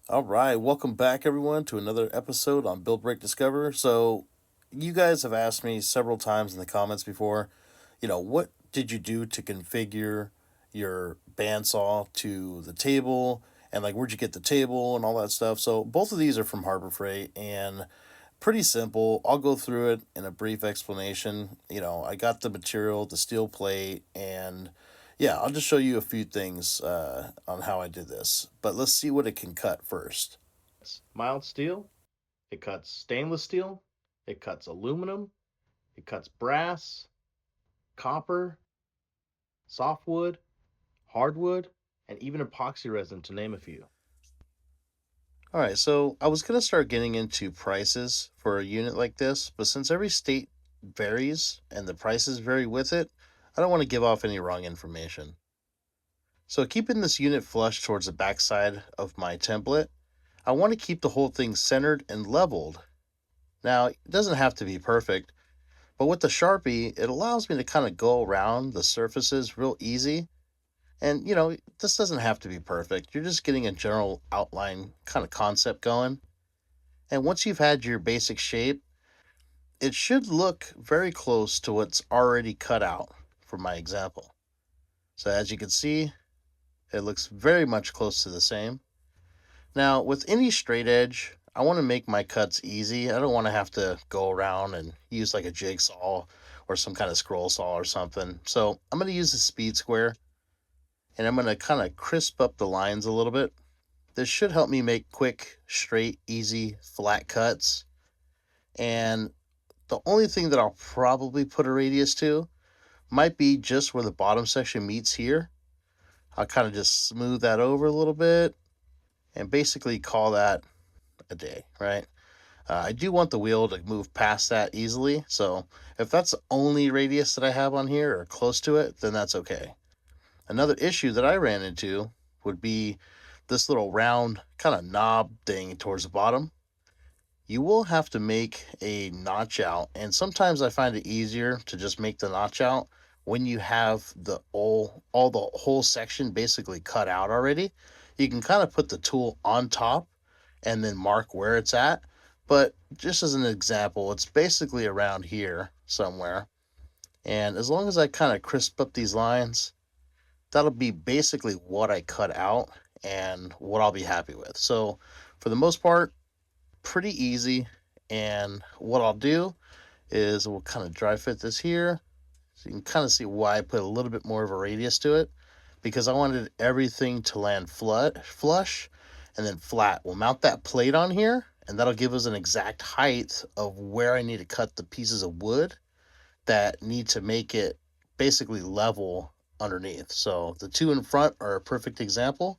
All right, welcome back everyone to another episode on Build Break Discover. So, you guys have asked me several times in the comments before, what did you do to configure your bandsaw to the table and like where'd you get the table and all that stuff. So, both of these are from Harbor Freight and pretty simple. I'll go through it in a brief explanation. I got the material, the steel plate, and yeah, I'll just show you a few things on how I did this. But let's see what it can cut first. It's mild steel, it cuts stainless steel, it cuts aluminum, it cuts brass, copper, softwood, hardwood, and even epoxy resin, to name a few. All right, so I was going to start getting into prices for a unit like this, but since every state varies and the prices vary with it, I don't want to give off any wrong information. So, keeping this unit flush towards the backside of my template, I want to keep the whole thing centered and leveled. Now, it doesn't have to be perfect, but with the Sharpie, it allows me to kind of go around the surfaces real easy. And, this doesn't have to be perfect. You're just getting a general outline kind of concept going. And once you've had your basic shape, it should look very close to what's already cut out for my example. So as you can see, it looks very much close to the same. Now, with any straight edge, I want to make my cuts easy. I don't want to have to go around and use like a jigsaw or some kind of scroll saw or something. So I'm going to use the speed square and I'm going to kind of crisp up the lines a little bit. This should help me make quick, straight, easy, flat cuts. And the only thing that I'll probably put a radius to might be just where the bottom section meets here. I'll kind of just smooth that over a little bit and basically call that a day, right? I do want the wheel to move past that easily, so if that's the only radius that I have on here or close to it, then that's okay. Another issue that I ran into would be this little round kind of knob thing towards the bottom. You will have to make a notch out, and sometimes I find it easier to just make the notch out when you have the all the whole section basically cut out already. You can kind of put the tool on top and then mark where it's at. But just as an example, it's basically around here somewhere. And as long as I kind of crisp up these lines, that'll be basically what I cut out and what I'll be happy with. So for the most part, pretty easy. And what I'll do is we'll kind of dry fit this here. So you can kind of see why I put a little bit more of a radius to it because I wanted everything to land flush and then flat. We'll mount that plate on here and that'll give us an exact height of where I need to cut the pieces of wood that need to make it basically level underneath. So the two in front are a perfect example,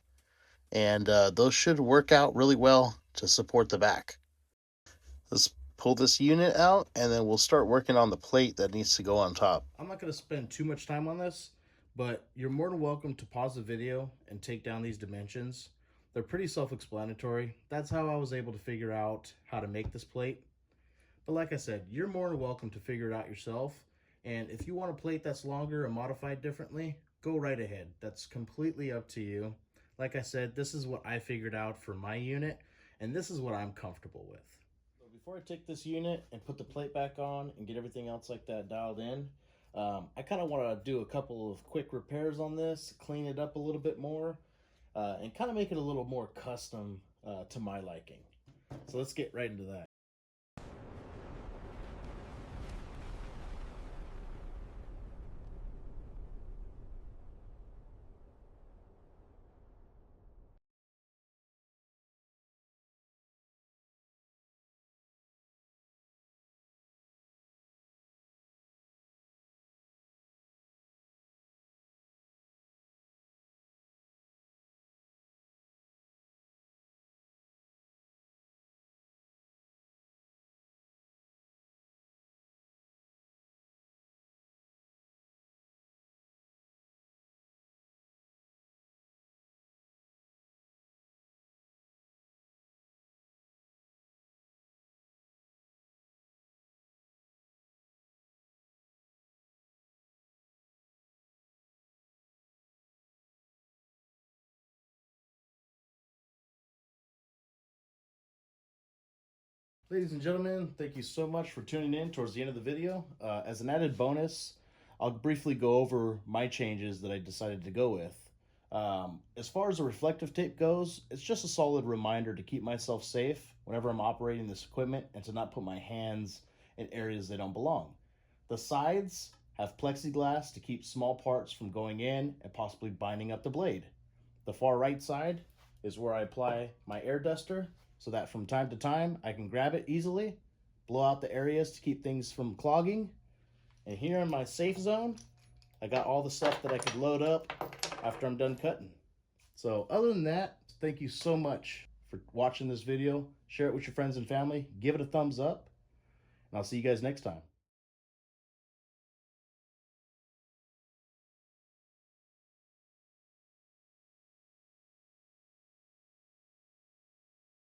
and those should work out really well to support the back. Let's pull this unit out and then we'll start working on the plate that needs to go on top. I'm not going to spend too much time on this, but you're more than welcome to pause the video and take down these dimensions. They're pretty self explanatory. That's how I was able to figure out how to make this plate. But like I said, you're more than welcome to figure it out yourself. And if you want a plate that's longer and modified differently, go right ahead. That's completely up to you. Like I said, this is what I figured out for my unit, and this is what I'm comfortable with. So before I take this unit and put the plate back on and get everything else like that dialed in, I kind of want to do a couple of quick repairs on this, clean it up a little bit more, and kind of make it a little more custom to my liking. So let's get right into that. Ladies and gentlemen, thank you so much for tuning in towards the end of the video. As an added bonus, I'll briefly go over my changes that I decided to go with. As far as the reflective tape goes, it's just a solid reminder to keep myself safe whenever I'm operating this equipment and to not put my hands in areas they don't belong. The sides have plexiglass to keep small parts from going in and possibly binding up the blade. The far right side is where I apply my air duster so that from time to time I can grab it easily, blow out the areas to keep things from clogging. And here in my safe zone, I got all the stuff that I could load up after I'm done cutting. So other than that, thank you so much for watching this video. Share it with your friends and family. Give it a thumbs up. And I'll see you guys next time.